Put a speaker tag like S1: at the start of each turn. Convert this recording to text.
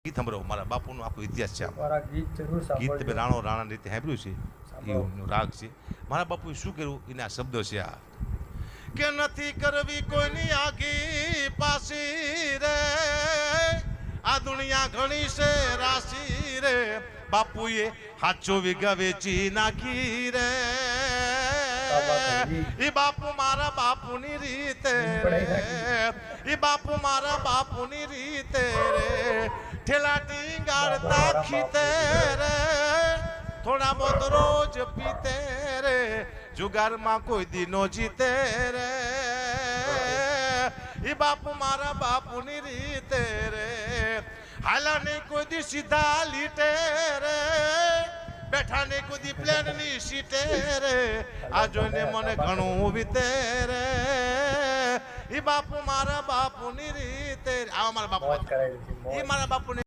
S1: ગીત સાંભળો મારા બાપુનો આખો ઇતિહાસ છે.
S2: મારા ગીત જરૂર
S1: ગીત
S2: સાંભળજો.
S1: તમે રાણા રીતે સાંભળ્યું છે એનો રાગ છે. મારા બાપુએ શું કર્યું એના શબ્દો છે આ કે નથી કરવી કોઈની આગી પાસી રે આ દુનિયા ઘણી છે રાશી રે બાપુએ હાચો વીઘા વેચી નાખી રે ઈ બાપુ મારા બાપુની રીતે રે ઈ બાપુ મારા બાપુની રીતે રે ઠેલા ટીંગાડતા ખીતે રે થોડા बहुत રોજ પીતે રે જુગારમાં કોઈ દીનો જીતે રે ઈ બાપુ મારા બાપુની રીતે રે હાલા નહીં કોઈ દી સીધા લીટે રે બેઠા નહીં કોઈ દી પ્લેનની સીટે રે આ જોઈને મને ઘણું વીતે રે ઈ બાપુ મારા બાપુની રીતે આ મારા બાપુ ઈ મારા બાપુની